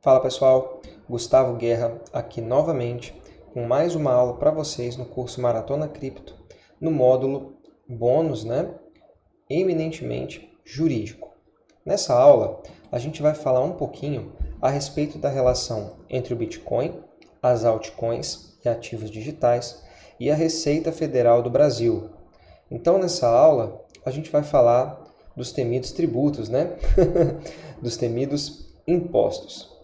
Fala pessoal, Gustavo Guerra aqui novamente com mais uma aula para vocês no curso Maratona Cripto, no módulo bônus, eminentemente jurídico. Nessa aula, a gente vai falar um pouquinho a respeito da relação entre o Bitcoin, as altcoins e ativos digitais e a Receita Federal do Brasil. Então, nessa aula, a gente vai falar dos temidos tributos, dos temidos impostos.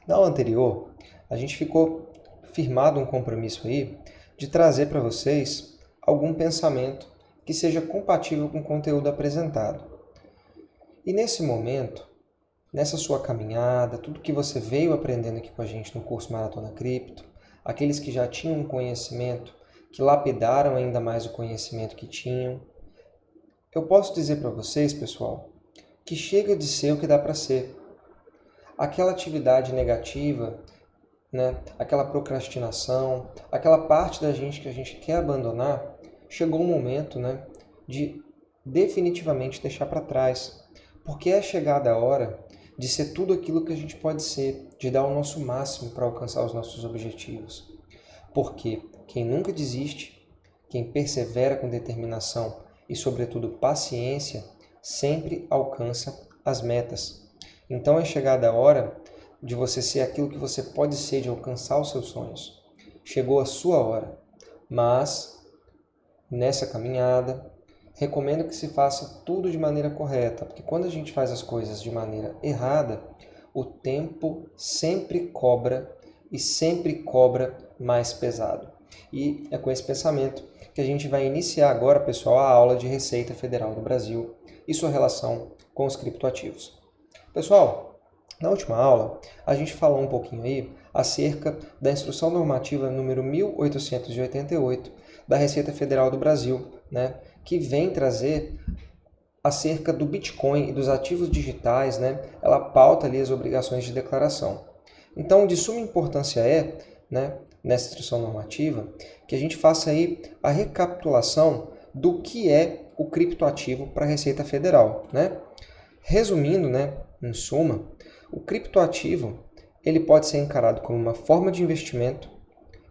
Na aula anterior, a gente ficou firmado um compromisso aí de trazer para vocês algum pensamento que seja compatível com o conteúdo apresentado. E nesse momento, nessa sua caminhada, tudo que você veio aprendendo aqui com a gente no curso Maratona Cripto, aqueles que já tinham um conhecimento, que lapidaram ainda mais o conhecimento que tinham, eu posso dizer para vocês, pessoal, que chega de ser o que dá para ser. Aquela atividade negativa, aquela procrastinação, aquela parte da gente que a gente quer abandonar, chegou o momento de definitivamente deixar para trás. Porque é chegada a hora de ser tudo aquilo que a gente pode ser, de dar o nosso máximo para alcançar os nossos objetivos. Porque quem nunca desiste, quem persevera com determinação e, sobretudo, paciência, sempre alcança as metas. Então é chegada a hora de você ser aquilo que você pode ser, de alcançar os seus sonhos. Chegou a sua hora, mas nessa caminhada, recomendo que se faça tudo de maneira correta, porque quando a gente faz as coisas de maneira errada, o tempo sempre cobra e sempre cobra mais pesado. E é com esse pensamento que a gente vai iniciar agora, pessoal, a aula de Receita Federal do Brasil e sua relação com os criptoativos. Pessoal, na última aula, a gente falou um pouquinho aí acerca da Instrução Normativa número 1888 da Receita Federal do Brasil, que vem trazer acerca do Bitcoin e dos ativos digitais, ela pauta ali as obrigações de declaração. Então, de suma importância nessa instrução normativa, que a gente faça aí a recapitulação do que é o criptoativo para a Receita Federal, Resumindo, em suma, o criptoativo ele pode ser encarado como uma forma de investimento,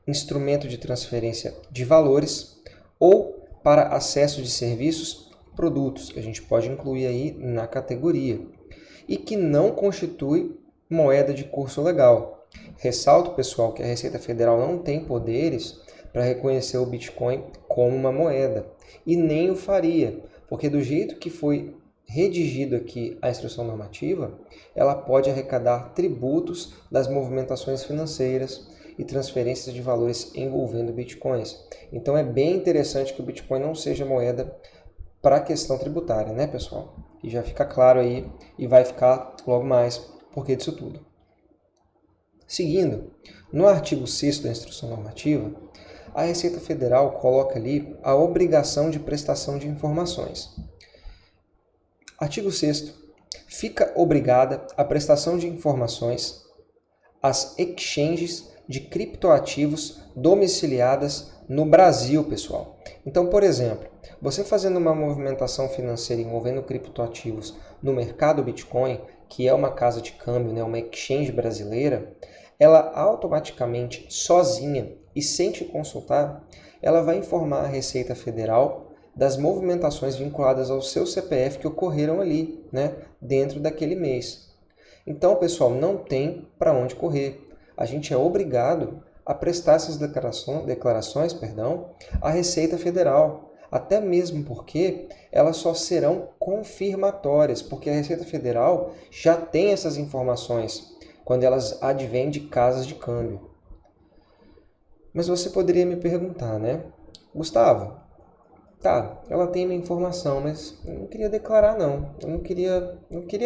instrumento de transferência de valores ou para acesso de serviços e produtos, que a gente pode incluir aí na categoria, e que não constitui moeda de curso legal. Ressalto, pessoal, que a Receita Federal não tem poderes para reconhecer o Bitcoin como uma moeda, e nem o faria, porque do jeito que foi redigido aqui a instrução normativa, ela pode arrecadar tributos das movimentações financeiras e transferências de valores envolvendo bitcoins. Então é bem interessante que o Bitcoin não seja moeda para a questão tributária, pessoal? E já fica claro aí, e vai ficar logo mais porquê disso tudo. Seguindo, no artigo 6º da instrução normativa, a Receita Federal coloca ali a obrigação de prestação de informações. Artigo 6º. Fica obrigada a prestação de informações às exchanges de criptoativos domiciliadas no Brasil, pessoal. Então, por exemplo, você fazendo uma movimentação financeira envolvendo criptoativos no mercado Bitcoin, que é uma casa de câmbio, uma exchange brasileira, ela automaticamente, sozinha e sem te consultar, ela vai informar a Receita Federal das movimentações vinculadas ao seu CPF que ocorreram ali, dentro daquele mês. Então, pessoal, não tem para onde correr. A gente é obrigado a prestar essas declarações à Receita Federal, até mesmo porque elas só serão confirmatórias, porque a Receita Federal já tem essas informações quando elas advêm de casas de câmbio. Mas você poderia me perguntar, Gustavo, tá, ela tem minha informação, mas eu não queria declarar não. Eu não queria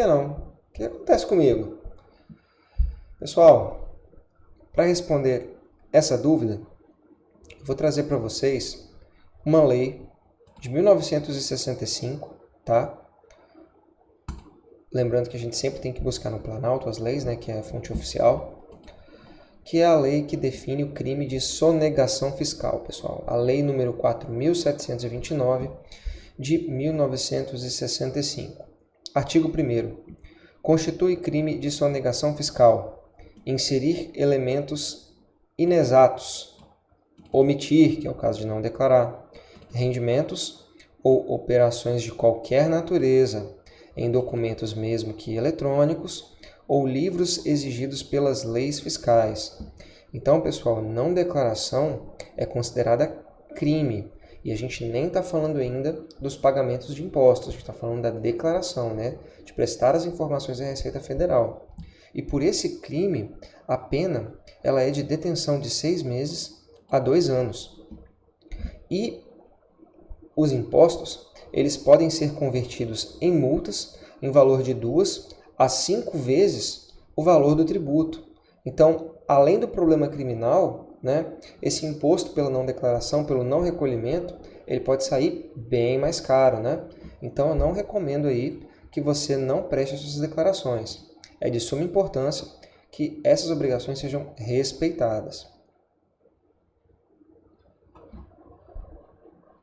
não. O que acontece comigo? Pessoal, para responder essa dúvida, eu vou trazer para vocês uma lei de 1965, tá? Lembrando que a gente sempre tem que buscar no Planalto as leis, que é a fonte oficial, que é a lei que define o crime de sonegação fiscal, pessoal. A lei número 4.729 de 1965. Artigo 1º. constitui crime de sonegação fiscal. Inserir elementos inexatos. Omitir, que é o caso de não declarar. Rendimentos ou operações de qualquer natureza, em documentos mesmo que eletrônicos, ou livros exigidos pelas leis fiscais. Então, pessoal, não declaração é considerada crime. E a gente nem está falando ainda dos pagamentos de impostos, a gente está falando da declaração, né? De prestar as informações à Receita Federal. E por esse crime, a pena ela é de detenção de 6 meses a 2 anos. E os impostos, eles podem ser convertidos em multas em valor de 2 a 5 vezes o valor do tributo. Então, além do problema criminal, né, esse imposto pela não declaração, pelo não recolhimento, ele pode sair bem mais caro, né? Então, eu não recomendo aí que você não preste as suas declarações. É de suma importância que essas obrigações sejam respeitadas.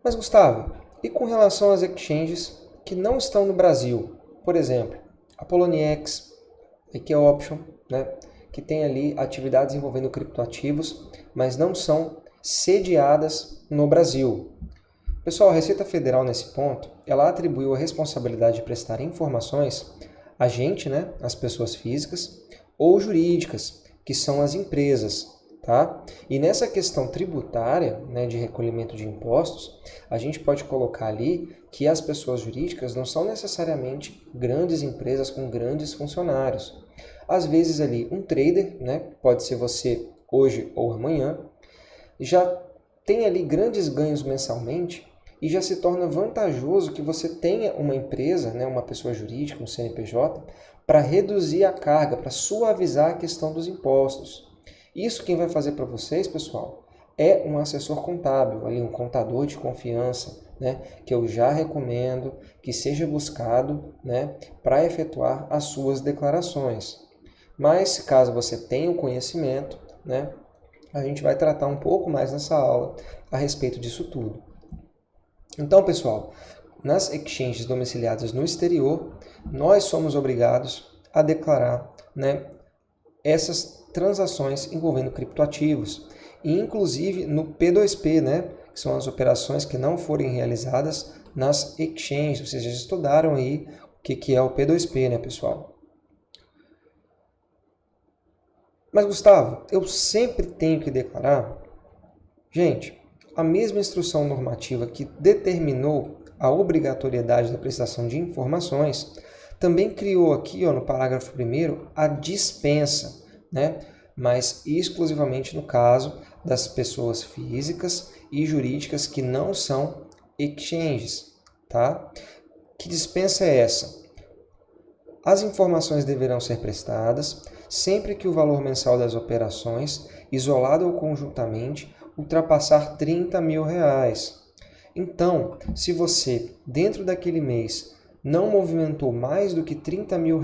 Mas, Gustavo, e com relação às exchanges que não estão no Brasil? Por exemplo, a Poloniex, a Equeoption, né, que tem ali atividades envolvendo criptoativos, mas não são sediadas no Brasil. Pessoal, a Receita Federal, nesse ponto, ela atribuiu a responsabilidade de prestar informações a gente, né, as pessoas físicas, ou jurídicas, que são as empresas. Tá? E nessa questão tributária, né, de recolhimento de impostos, a gente pode colocar ali que as pessoas jurídicas não são necessariamente grandes empresas com grandes funcionários. Às vezes ali um trader, né, pode ser você hoje ou amanhã, já tem ali grandes ganhos mensalmente e já se torna vantajoso que você tenha uma empresa, né, uma pessoa jurídica, um CNPJ, para reduzir a carga, para suavizar a questão dos impostos. Isso quem vai fazer para vocês, pessoal, é um assessor contábil, ali um contador de confiança, né, que eu já recomendo que seja buscado, né, para efetuar as suas declarações. Mas, caso você tenha o conhecimento, né, a gente vai tratar um pouco mais nessa aula a respeito disso tudo. Então, pessoal, nas exchanges domiciliadas no exterior, nós somos obrigados a declarar, né, essas transações envolvendo criptoativos, e inclusive no P2P, né, que são as operações que não forem realizadas nas exchanges. Vocês já estudaram aí o que é o P2P, né, pessoal? Mas, Gustavo, eu sempre tenho que declarar? Gente, a mesma instrução normativa que determinou a obrigatoriedade da prestação de informações também criou aqui, ó, no parágrafo 1º, a dispensa, né? Mas exclusivamente no caso das pessoas físicas e jurídicas que não são exchanges, tá? Que dispensa é essa? As informações deverão ser prestadas sempre que o valor mensal das operações, isolado ou conjuntamente, ultrapassar R$30 mil. Então, se você, dentro daquele mês, não movimentou mais do que R$30 mil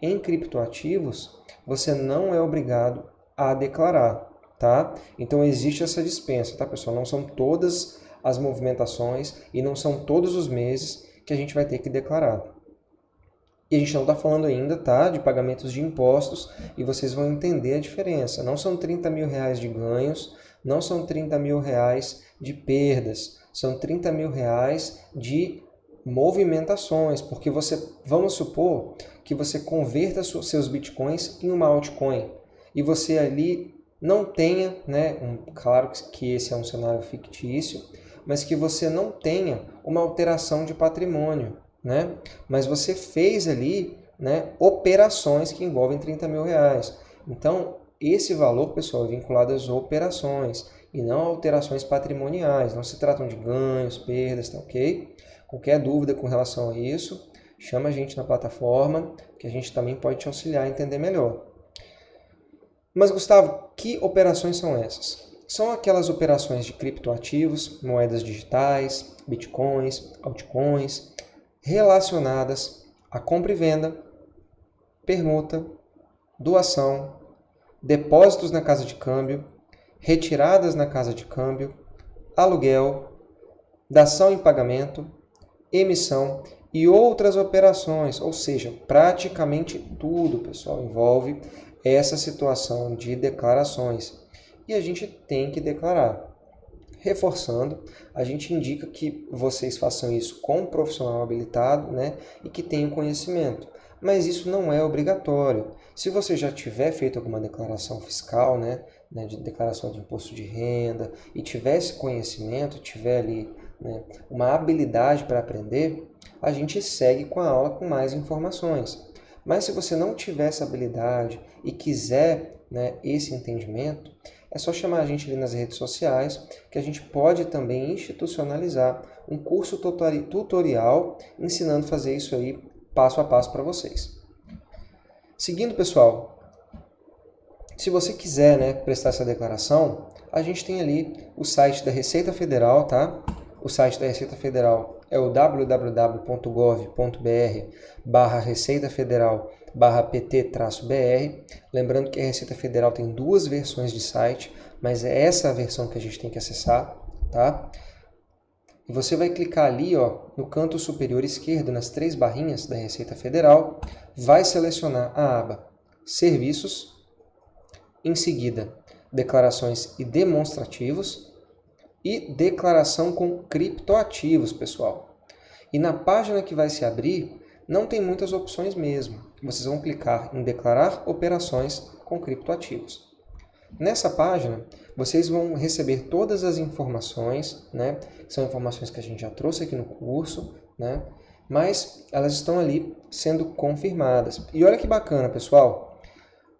em criptoativos, você não é obrigado a declarar, tá? Então, existe essa dispensa, tá, pessoal? Não são todas as movimentações e não são todos os meses que a gente vai ter que declarar. E a gente não está falando ainda, tá, de pagamentos de impostos, e vocês vão entender a diferença. Não são R$30 mil de ganhos, não são R$30 mil de perdas, são R$30 mil de movimentações, porque você, vamos supor que você converta seus bitcoins em uma altcoin e você ali não tenha, né, claro que esse é um cenário fictício, mas que você não tenha uma alteração de patrimônio, né? Mas você fez ali, né, operações que envolvem R$30 mil. Então, esse valor, pessoal, é vinculado às operações e não a alterações patrimoniais. Não se tratam de ganhos, perdas, tá ok? Qualquer dúvida com relação a isso, chama a gente na plataforma, que a gente também pode te auxiliar a entender melhor. Mas, Gustavo, que operações são essas? São aquelas operações de criptoativos, moedas digitais, bitcoins, altcoins, relacionadas a compra e venda, permuta, doação, depósitos na casa de câmbio, retiradas na casa de câmbio, aluguel, dação em pagamento, emissão e outras operações, ou seja, praticamente tudo, pessoal, envolve essa situação de declarações. E a gente tem que declarar. Reforçando, a gente indica que vocês façam isso com um profissional habilitado, né, e que tenham conhecimento. Mas isso não é obrigatório. Se você já tiver feito alguma declaração fiscal, né, de declaração de imposto de renda, e tiver esse conhecimento, tiver ali, né, uma habilidade para aprender, a gente segue com a aula com mais informações. Mas se você não tiver essa habilidade e quiser, né, esse entendimento, é só chamar a gente ali nas redes sociais, que a gente pode também institucionalizar um curso tutorial ensinando a fazer isso aí passo a passo para vocês. Seguindo, pessoal, se você quiser, né, prestar essa declaração, a gente tem ali o site da Receita Federal, tá? O site da Receita Federal é o www.gov.br/receitafederal/pt-br. Lembrando que a Receita Federal tem duas versões de site, mas é essa a versão que a gente tem que acessar, tá? E você vai clicar ali, ó, no canto superior esquerdo, nas três barrinhas da Receita Federal, vai selecionar a aba Serviços, em seguida, Declarações e Demonstrativos, e declaração com criptoativos, pessoal. E na página que vai se abrir, não tem muitas opções mesmo. Vocês vão clicar em declarar operações com criptoativos. Nessa página, vocês vão receber todas as informações, né? São informações que a gente já trouxe aqui no curso, né? Mas elas estão ali sendo confirmadas. E olha que bacana, pessoal.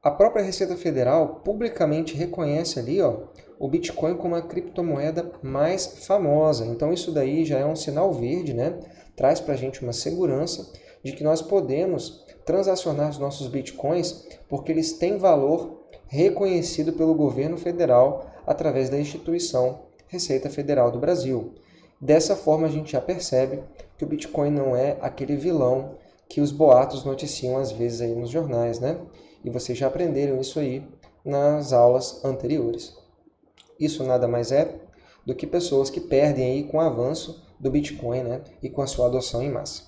A própria Receita Federal publicamente reconhece ali, ó, o Bitcoin como a criptomoeda mais famosa. Então isso daí já é um sinal verde, né? Traz para a gente uma segurança de que nós podemos transacionar os nossos Bitcoins porque eles têm valor reconhecido pelo governo federal através da instituição Receita Federal do Brasil. Dessa forma a gente já percebe que o Bitcoin não é aquele vilão que os boatos noticiam às vezes aí nos jornais, né? E vocês já aprenderam isso aí nas aulas anteriores. Isso nada mais é do que pessoas que perdem aí com o avanço do Bitcoin, né, e com a sua adoção em massa.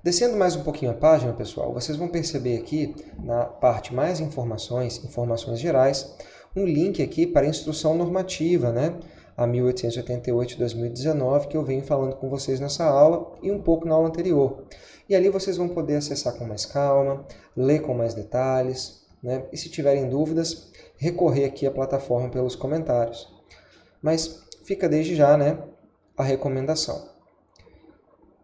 Descendo mais um pouquinho a página, pessoal, vocês vão perceber aqui, na parte mais informações, informações gerais, um link aqui para a instrução normativa, né, a 1888/2019, que eu venho falando com vocês nessa aula e um pouco na aula anterior. E ali vocês vão poder acessar com mais calma, ler com mais detalhes, né, e se tiverem dúvidas, recorrer aqui à plataforma pelos comentários. Mas fica desde já, né, a recomendação.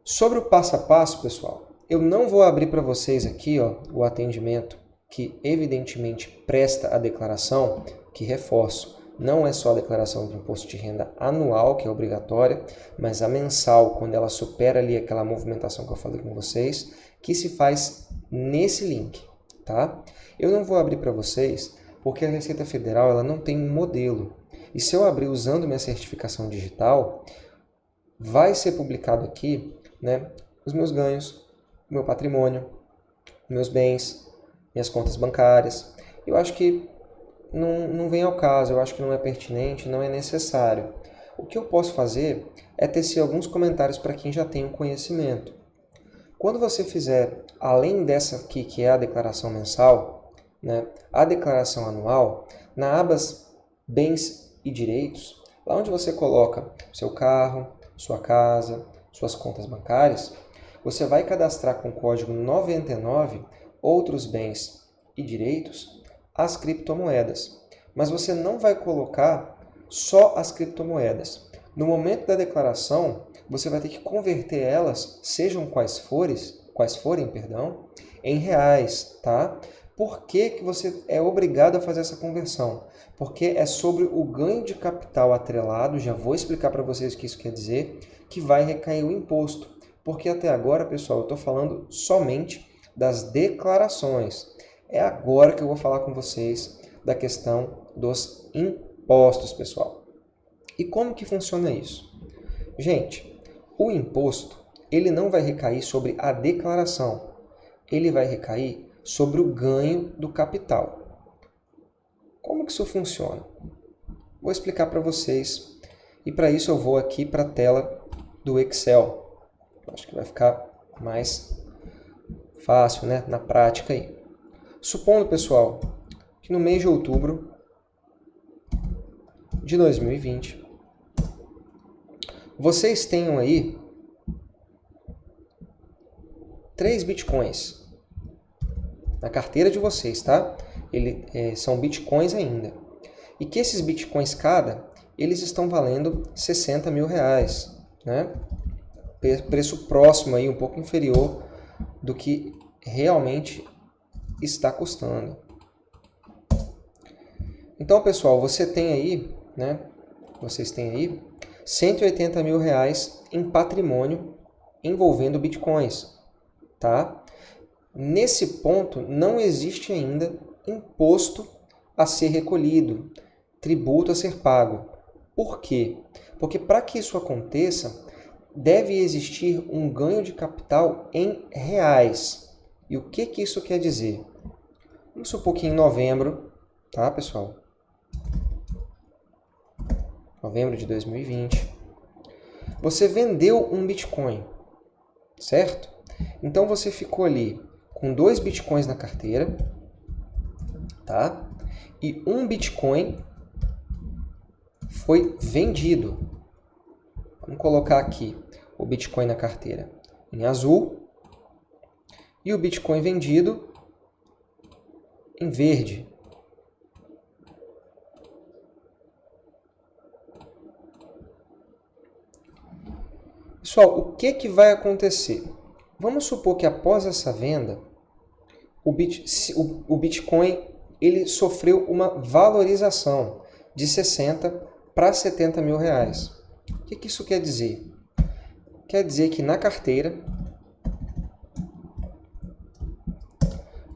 Sobre o passo a passo, pessoal, eu não vou abrir para vocês aqui, ó, o atendimento que evidentemente presta a declaração, que reforço, não é só a declaração de imposto de renda anual, que é obrigatória, mas a mensal, quando ela supera ali aquela movimentação que eu falei com vocês, que se faz nesse link, tá? Eu não vou abrir para vocês porque a Receita Federal ela não tem um modelo. E se eu abrir usando minha certificação digital, vai ser publicado aqui, né, os meus ganhos, meu patrimônio, meus bens, minhas contas bancárias. Eu acho que não vem ao caso, eu acho que não é pertinente, não é necessário. O que eu posso fazer é tecer alguns comentários para quem já tem o conhecimento. Quando você fizer, além dessa aqui, que é a declaração mensal, né, a declaração anual, na abas Bens e Direitos, lá onde você coloca seu carro, sua casa, suas contas bancárias, você vai cadastrar com o código 99 outros bens e direitos, as criptomoedas. Mas você não vai colocar só as criptomoedas. No momento da declaração, você vai ter que converter elas, sejam quais forem, em reais, tá? Por que que você é obrigado a fazer essa conversão? Porque é sobre o ganho de capital atrelado, já vou explicar para vocês o que isso quer dizer, que vai recair o imposto. Porque até agora, pessoal, eu estou falando somente das declarações. É agora que eu vou falar com vocês da questão dos impostos, pessoal. E como que funciona isso? Gente, o imposto, ele não vai recair sobre a declaração. Ele vai recair sobre o ganho do capital. Como que isso funciona? Vou explicar para vocês. E para isso eu vou aqui para a tela do Excel. Acho que vai ficar mais fácil, né, na prática aí. Supondo, pessoal, que no mês de outubro de 2020, vocês tenham aí 3 bitcoins na carteira de vocês, tá? São bitcoins ainda. E que esses bitcoins cada, eles estão valendo 60 mil reais, né? Preço próximo aí, um pouco inferior do que realmente está custando. Então, pessoal, você tem aí, né? Vocês têm aí 180 mil reais em patrimônio envolvendo bitcoins, tá? Nesse ponto, não existe ainda imposto a ser recolhido, tributo a ser pago. Por quê? Porque para que isso aconteça, deve existir um ganho de capital em reais. E o que isso quer dizer? Vamos supor que em novembro, tá, pessoal? Novembro de 2020, você vendeu um Bitcoin, certo? Então você ficou ali com 2 Bitcoins na carteira, tá? E um Bitcoin foi vendido. Vamos colocar aqui o Bitcoin na carteira em azul e o Bitcoin vendido em verde. Pessoal, o que vai acontecer? Vamos supor que após essa venda, o Bitcoin ele sofreu uma valorização de 60 para 70 mil reais. O que isso quer dizer? Quer dizer que na carteira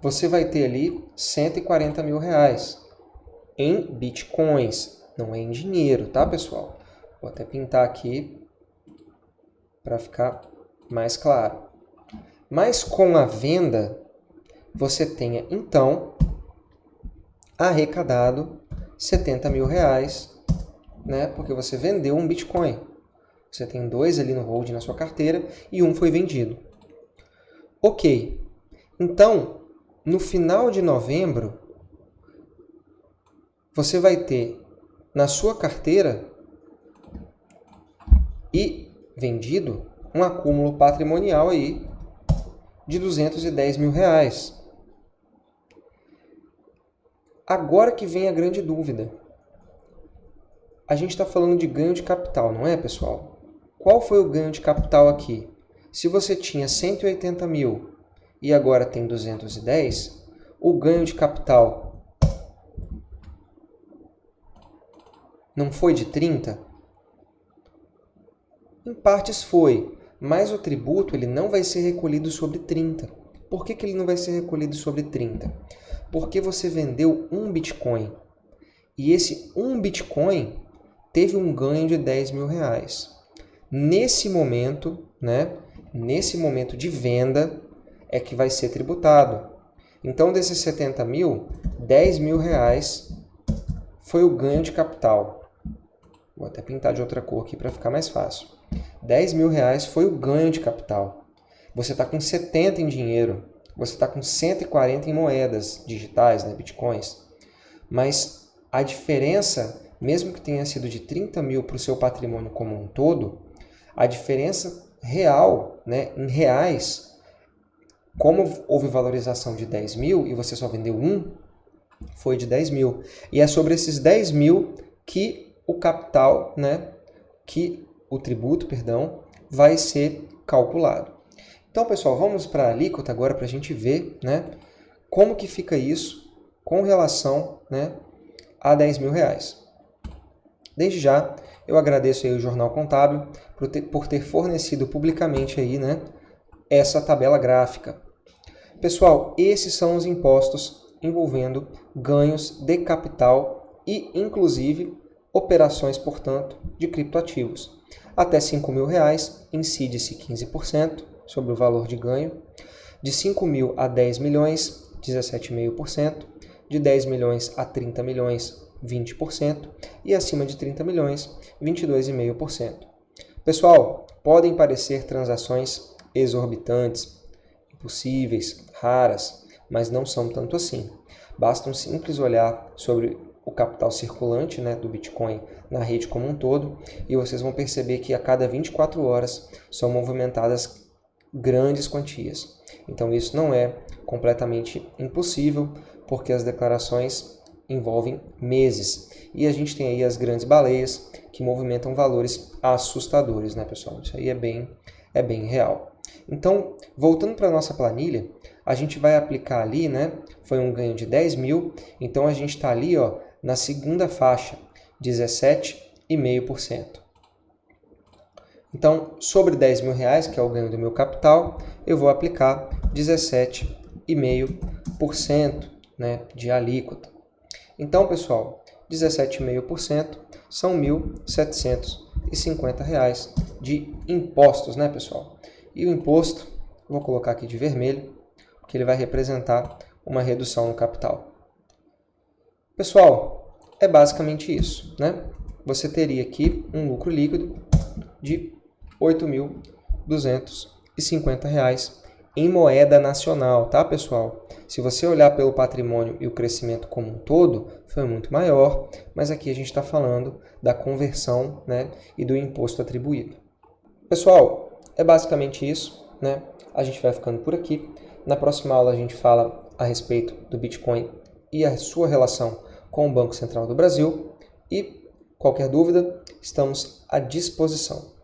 você vai ter ali 140 mil reais em bitcoins, não é em dinheiro, tá, pessoal? Vou até pintar aqui para ficar mais claro. Mas com a venda, você tenha então arrecadado 70 mil reais, né? Porque você vendeu um Bitcoin. Você tem 2 ali no hold na sua carteira e um foi vendido. Ok. Então, no final de novembro, você vai ter na sua carteira e vendido um acúmulo patrimonial aí de 210 mil reais. Agora que vem a grande dúvida. A gente está falando de ganho de capital, não é, pessoal? Qual foi o ganho de capital aqui? Se você tinha 180 mil e agora tem 210, o ganho de capital não foi de 30? Em partes foi, mas o tributo ele não vai ser recolhido sobre 30. Por que ele não vai ser recolhido sobre 30? Porque você vendeu um Bitcoin. E esse um Bitcoin teve um ganho de 10 mil reais. Nesse momento, né, nesse momento de venda, é que vai ser tributado. Então, desses 70 mil, 10 mil reais foi o ganho de capital. Vou até pintar de outra cor aqui para ficar mais fácil. 10 mil reais foi o ganho de capital. Você está com 70 em dinheiro. Você está com 140 em moedas digitais, né, bitcoins. Mas a diferença, mesmo que tenha sido de 30 mil para o seu patrimônio como um todo, a diferença real, né, em reais, como houve valorização de 10 mil e você só vendeu um, foi de 10 mil. E é sobre esses 10 mil que o capital, né, que o tributo, perdão, vai ser calculado. Então, pessoal, vamos para a alíquota agora para a gente ver, né, como que fica isso com relação, né, a 10 mil reais. Desde já, eu agradeço aí o Jornal Contábil por ter fornecido publicamente aí, né, essa tabela gráfica. Pessoal, esses são os impostos envolvendo ganhos de capital e, inclusive, operações, portanto, de criptoativos. Até 5 mil reais, incide-se 15% sobre o valor de ganho. De 5 mil a 10 milhões, 17,5%. De 10 milhões a 30 milhões, 20%. E acima de 30 milhões, 22,5%. Pessoal, podem parecer transações exorbitantes, impossíveis, raras, mas não são tanto assim. Basta um simples olhar sobre o capital circulante, né, do Bitcoin na rede como um todo, e vocês vão perceber que a cada 24 horas são movimentadas grandes quantias. Então isso não é completamente impossível, porque as declarações envolvem meses. E a gente tem aí as grandes baleias que movimentam valores assustadores, né, pessoal? Isso aí é bem real. Então, voltando para a nossa planilha, a gente vai aplicar ali, né? Foi um ganho de 10 mil, então a gente está ali, ó, na segunda faixa, 17,5%. Então, sobre 10 mil reais, que é o ganho do meu capital, eu vou aplicar 17,5%, né, de alíquota. Então, pessoal, 17,5% são R$ 1.750 de impostos, né, pessoal? E o imposto, vou colocar aqui de vermelho, porque ele vai representar uma redução no capital. Pessoal, é basicamente isso, né? Você teria aqui um lucro líquido de R$ 8.250 em moeda nacional, tá, pessoal? Se você olhar pelo patrimônio e o crescimento como um todo, foi muito maior, mas aqui a gente está falando da conversão, né, e do imposto atribuído. Pessoal, é basicamente isso, né? A gente vai ficando por aqui. Na próxima aula a gente fala a respeito do Bitcoin e a sua relação com o Banco Central do Brasil. E qualquer dúvida, estamos à disposição.